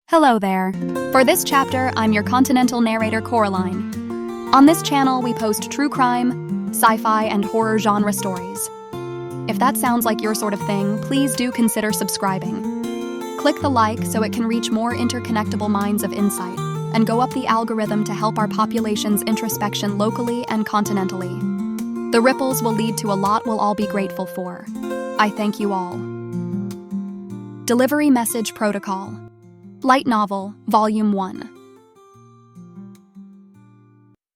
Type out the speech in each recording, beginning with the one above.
Hello there. For this chapter, I'm your Continental narrator, Coraline. On this channel, we post true crime, sci-fi, and horror genre stories. If that sounds like your sort of thing, please do consider subscribing. Click the like so it can reach more interconnectable minds of insight, and go up the algorithm to help our population's introspection locally and continentally. The ripples will lead to a lot we'll all be grateful for. I thank you all. Delivery Message Protocol. Light Novel, Volume 1.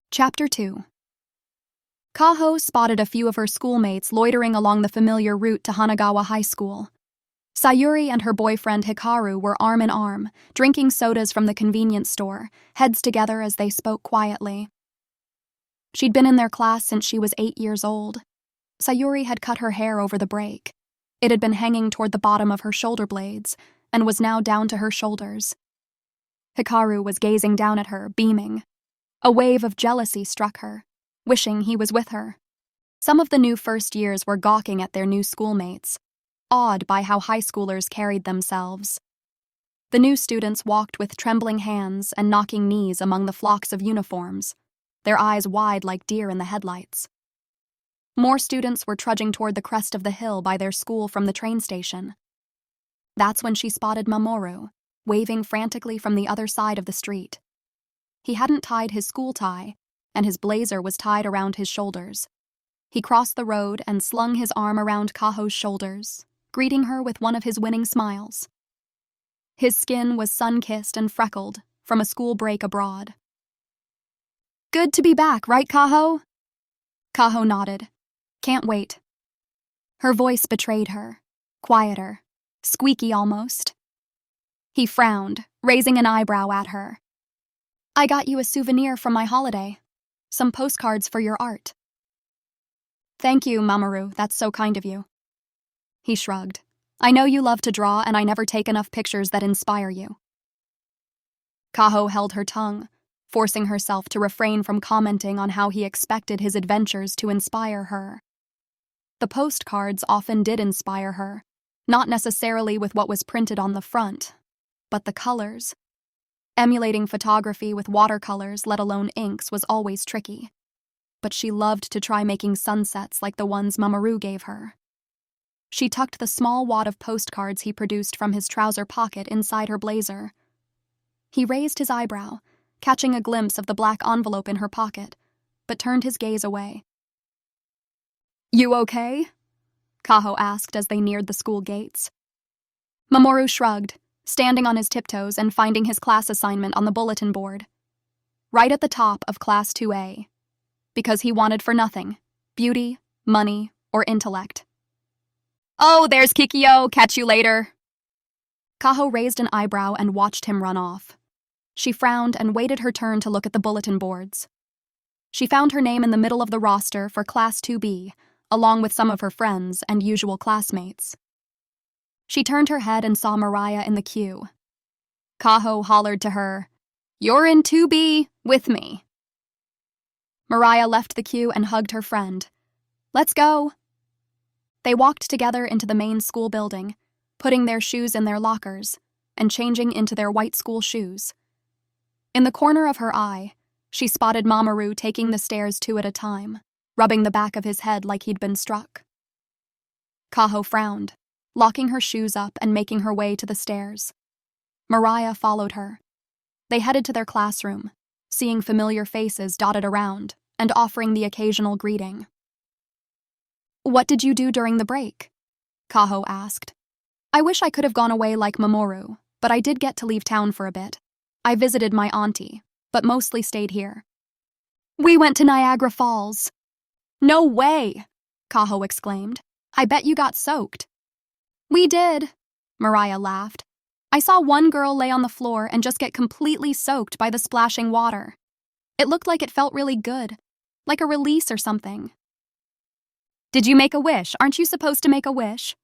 Chapter 2. Kaho spotted a few of her schoolmates loitering along the familiar route to Hanagawa High School. Sayuri and her boyfriend Hikaru were arm in arm, drinking sodas from the convenience store, heads together as they spoke quietly. She'd been in their class since she was 8 years old. Sayuri had cut her hair over the break. It had been hanging toward the bottom of her shoulder blades, and was now down to her shoulders. Hikaru was gazing down at her, beaming. A wave of jealousy struck her, wishing he was with her. Some of the new first years were gawking at their new schoolmates, awed by how high schoolers carried themselves. The new students walked with trembling hands and knocking knees among the flocks of uniforms, their eyes wide like deer in the headlights. More students were trudging toward the crest of the hill by their school from the train station. That's when she spotted Mamoru, waving frantically from the other side of the street. He hadn't tied his school tie, and his blazer was tied around his shoulders. He crossed the road and slung his arm around Kaho's shoulders, greeting her with one of his winning smiles. His skin was sun-kissed and freckled from a school break abroad. "Good to be back, right, Kaho?" Kaho nodded. "Can't wait." Her voice betrayed her, quieter, squeaky almost. He frowned, raising an eyebrow at her. "I got you a souvenir from my holiday. Some postcards for your art." "Thank you, Mamoru, that's so kind of you." He shrugged. "I know you love to draw, and I never take enough pictures that inspire you." Kaho held her tongue, forcing herself to refrain from commenting on how he expected his adventures to inspire her. The postcards often did inspire her, not necessarily with what was printed on the front, but the colors. Emulating photography with watercolors, let alone inks, was always tricky. But she loved to try making sunsets like the ones Mamoru gave her. She tucked the small wad of postcards he produced from his trouser pocket inside her blazer. He raised his eyebrow, catching a glimpse of the black envelope in her pocket, but turned his gaze away. "You okay?" Kaho asked as they neared the school gates. Mamoru shrugged, standing on his tiptoes and finding his class assignment on the bulletin board. Right at the top of Class 2A. Because he wanted for nothing: beauty, money, or intellect. "Oh, there's Kikyo, catch you later." Kaho raised an eyebrow and watched him run off. She frowned and waited her turn to look at the bulletin boards. She found her name in the middle of the roster for Class 2B, along with some of her friends and usual classmates. She turned her head and saw Mariah in the queue. Kaho hollered to her, "You're in 2B with me." Mariah left the queue and hugged her friend. "Let's go." They walked together into the main school building, putting their shoes in their lockers and changing into their white school shoes. In the corner of her eye, she spotted Mamoru taking the stairs 2 at a time, rubbing the back of his head like he'd been struck. Kaho frowned, locking her shoes up and making her way to the stairs. Mariah followed her. They headed to their classroom, seeing familiar faces dotted around and offering the occasional greeting. "What did you do during the break?" Kaho asked. "I wish I could have gone away like Mamoru, but I did get to leave town for a bit. I visited my auntie, but mostly stayed here." "We went to Niagara Falls." "No way!" Kaho exclaimed. "I bet you got soaked." "We did," Mariah laughed. "I saw one girl lay on the floor and just get completely soaked by the splashing water. It looked like it felt really good, like a release or something." "Did you make a wish? Aren't you supposed to make a wish?"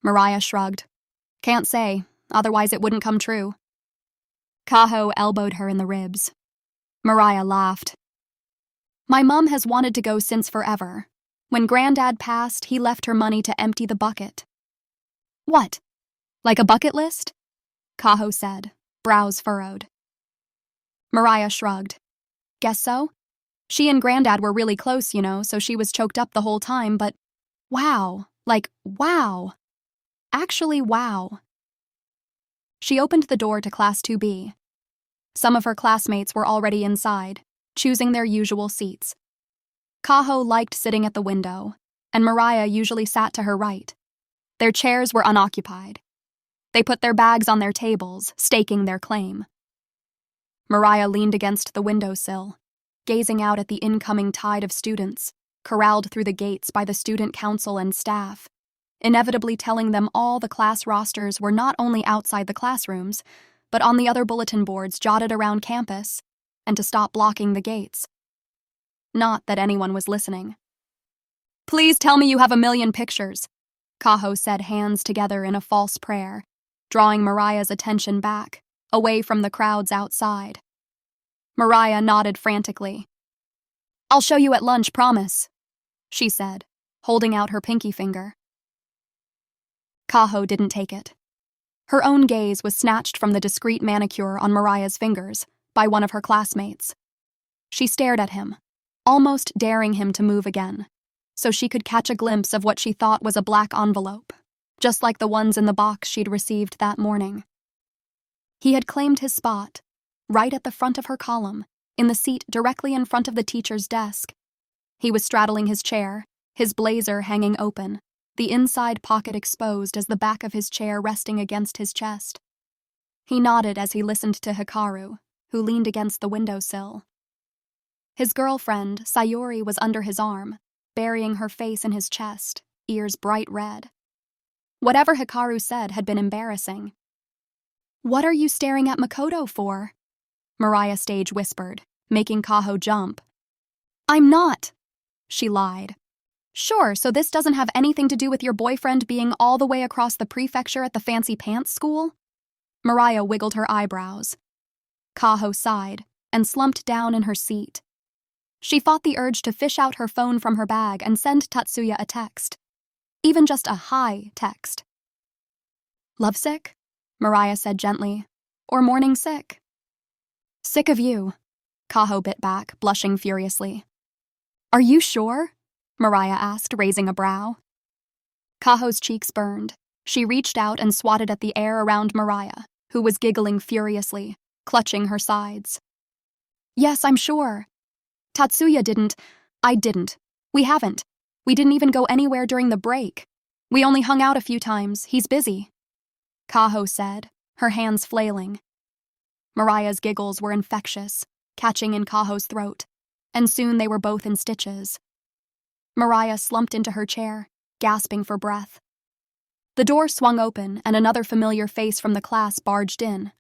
Mariah shrugged. "Can't say, otherwise it wouldn't come true." Kaho elbowed her in the ribs. Mariah laughed. "My mom has wanted to go since forever. When Granddad passed, he left her money to empty the bucket." "What? Like a bucket list?" Kaho said, brows furrowed. Mariah shrugged. Guess so? She and Granddad were really close, so she was choked up the whole time, but wow. Wow. Actually, wow. She opened the door to Class 2B. Some of her classmates were already inside, choosing their usual seats. Kaho liked sitting at the window, and Mariah usually sat to her right. Their chairs were unoccupied. They put their bags on their tables, staking their claim. Mariah leaned against the windowsill, gazing out at the incoming tide of students, corralled through the gates by the student council and staff, inevitably telling them all the class rosters were not only outside the classrooms, but on the other bulletin boards jotted around campus, and to stop blocking the gates. Not that anyone was listening. Please tell me you have 1,000,000 pictures, Kaho said, hands together in a false prayer, drawing Mariah's attention back, away from the crowds outside. Mariah nodded frantically. I'll show you at lunch, promise, she said, holding out her pinky finger. Kaho didn't take it. Her own gaze was snatched from the discreet manicure on Mariah's fingers by one of her classmates. She stared at him, almost daring him to move again, so she could catch a glimpse of what she thought was a black envelope, just like the ones in the box she'd received that morning. He had claimed his spot, right at the front of her column, in the seat directly in front of the teacher's desk. He was straddling his chair, his blazer hanging open, the inside pocket exposed as the back of his chair resting against his chest. He nodded as he listened to Hikaru, who leaned against the windowsill. His girlfriend, Sayuri, was under his arm, burying her face in his chest, ears bright red. Whatever Hikaru said had been embarrassing. What are you staring at Makoto for? Mariah stage whispered, making Kaho jump. I'm not, she lied. Sure, so this doesn't have anything to do with your boyfriend being all the way across the prefecture at the fancy pants school? Mariah wiggled her eyebrows. Kaho sighed and slumped down in her seat. She fought the urge to fish out her phone from her bag and send Tatsuya a text. Even just a hi text. Lovesick? Mariah said gently. Or morning sick? Sick of you, Kaho bit back, blushing furiously. Are you sure? Mariah asked, raising a brow. Kaho's cheeks burned. She reached out and swatted at the air around Mariah, who was giggling furiously, clutching her sides. Yes, I'm sure. Tatsuya didn't. I didn't. We haven't. We didn't even go anywhere during the break. We only hung out a few times. He's busy, Kaho said, her hands flailing. Mariah's giggles were infectious, catching in Kaho's throat, and soon they were both in stitches. Mariah slumped into her chair, gasping for breath. The door swung open and another familiar face from the class barged in.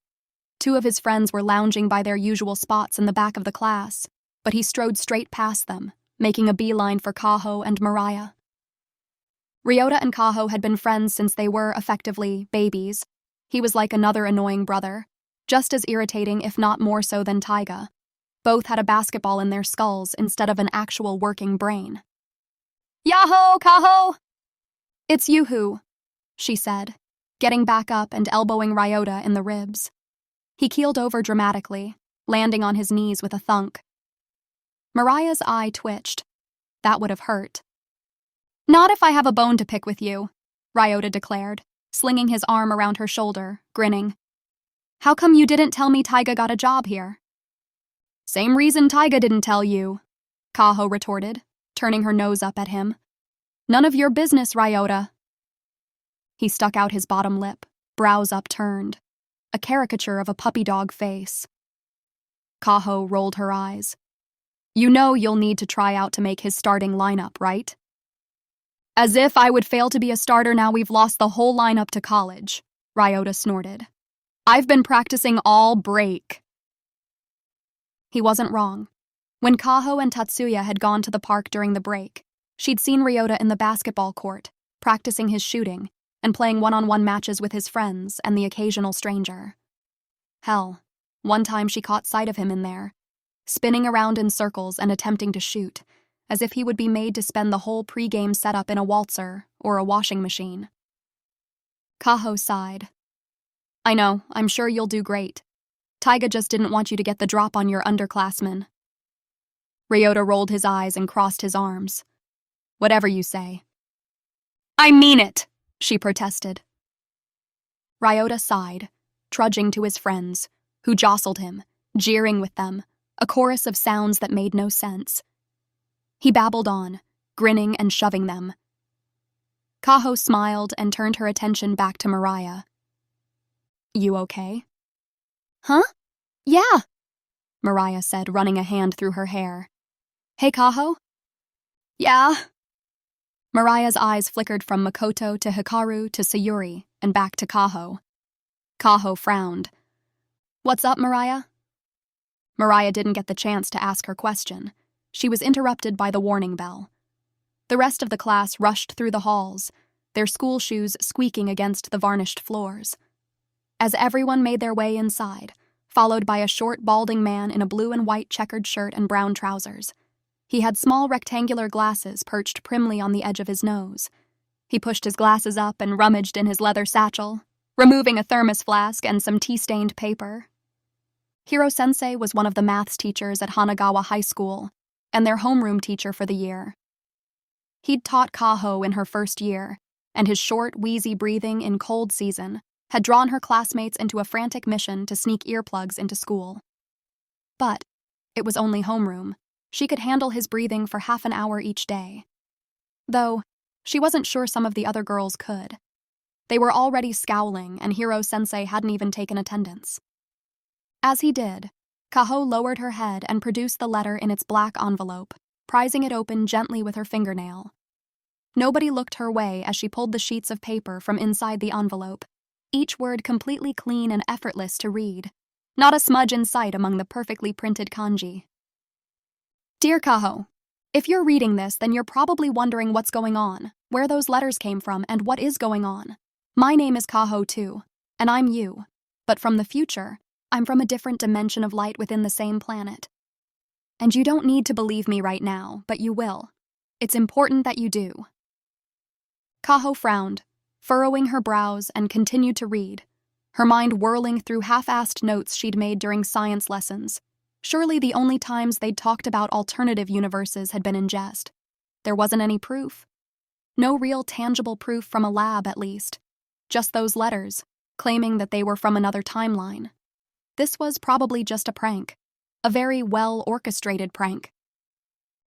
Two of his friends were lounging by their usual spots in the back of the class, but he strode straight past them, making a beeline for Kaho and Mariah. Ryota and Kaho had been friends since they were, effectively, babies. He was like another annoying brother, just as irritating if not more so than Taiga. Both had a basketball in their skulls instead of an actual working brain. Yahoo, Kaho! It's Yoo-hoo, she said, getting back up and elbowing Ryota in the ribs. He keeled over dramatically, landing on his knees with a thunk. Mariah's eye twitched. That would have hurt. Not if I have a bone to pick with you, Ryota declared, slinging his arm around her shoulder, grinning. How come you didn't tell me Taiga got a job here? Same reason Taiga didn't tell you, Kaho retorted, turning her nose up at him. None of your business, Ryota. He stuck out his bottom lip, brows upturned, a caricature of a puppy dog face. Kaho rolled her eyes. You know you'll need to try out to make his starting lineup, right? As if I would fail to be a starter now we've lost the whole lineup to college, Ryota snorted. I've been practicing all break. He wasn't wrong. When Kaho and Tatsuya had gone to the park during the break, she'd seen Ryota in the basketball court, practicing his shooting and playing one-on-one matches with his friends and the occasional stranger. Hell, one time she caught sight of him in there, spinning around in circles and attempting to shoot, as if he would be made to spend the whole pre-game setup in a waltzer or a washing machine. Kaho sighed. I know, I'm sure you'll do great, Taiga just didn't want you to get the drop on your underclassmen. Ryota rolled his eyes and crossed his arms. Whatever you say. I mean it, she protested. Ryota sighed, trudging to his friends, who jostled him, jeering with them, a chorus of sounds that made no sense. He babbled on, grinning and shoving them. Kaho smiled and turned her attention back to Mariah. You okay? Huh? Yeah, Mariah said, running a hand through her hair. Hey, Kaho? Yeah. Mariah's eyes flickered from Makoto to Hikaru to Sayuri and back to Kaho. Kaho frowned. What's up, Mariah? Mariah didn't get the chance to ask her question. She was interrupted by the warning bell. The rest of the class rushed through the halls, their school shoes squeaking against the varnished floors. As everyone made their way inside, followed by a short, balding man in a blue and white checkered shirt and brown trousers. He had small rectangular glasses perched primly on the edge of his nose. He pushed his glasses up and rummaged in his leather satchel, removing a thermos flask and some tea-stained paper. Hiro-sensei was one of the maths teachers at Hanagawa High School and their homeroom teacher for the year. He'd taught Kaho in her first year, and his short, wheezy breathing in cold season had drawn her classmates into a frantic mission to sneak earplugs into school. But it was only homeroom. She could handle his breathing for half an hour each day. Though, she wasn't sure some of the other girls could. They were already scowling, and Hiro-sensei hadn't even taken attendance. As he did, Kaho lowered her head and produced the letter in its black envelope, prizing it open gently with her fingernail. Nobody looked her way as she pulled the sheets of paper from inside the envelope, each word completely clean and effortless to read, not a smudge in sight among the perfectly printed kanji. Dear Kaho, if you're reading this, then you're probably wondering what's going on, where those letters came from, and what is going on. My name is Kaho too, and I'm you, but from the future, I'm from a different dimension of light within the same planet. And you don't need to believe me right now, but you will. It's important that you do. Kaho frowned, furrowing her brows, and continued to read, her mind whirling through half-assed notes she'd made during science lessons. Surely the only times they'd talked about alternative universes had been in jest. There wasn't any proof. No real tangible proof from a lab, at least. Just those letters, claiming that they were from another timeline. This was probably just a prank. A very well-orchestrated prank.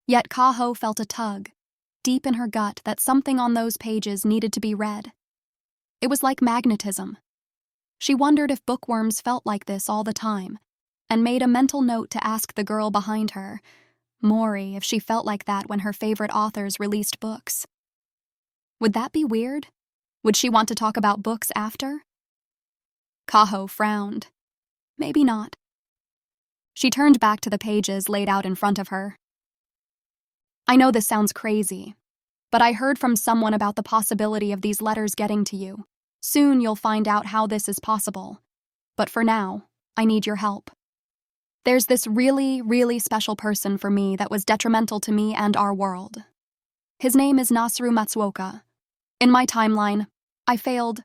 Yet Kaho felt a tug, deep in her gut, that something on those pages needed to be read. It was like magnetism. She wondered if bookworms felt like this all the time, and made a mental note to ask the girl behind her, Mori, if she felt like that when her favorite authors released books. Would that be weird? Would she want to talk about books after? Kaho frowned. Maybe not. She turned back to the pages laid out in front of her. I know this sounds crazy, but I heard from someone about the possibility of these letters getting to you. Soon you'll find out how this is possible. But for now, I need your help. There's this really, really special person for me that was detrimental to me and our world. His name is Nasru Matsuoka. In my timeline, I failed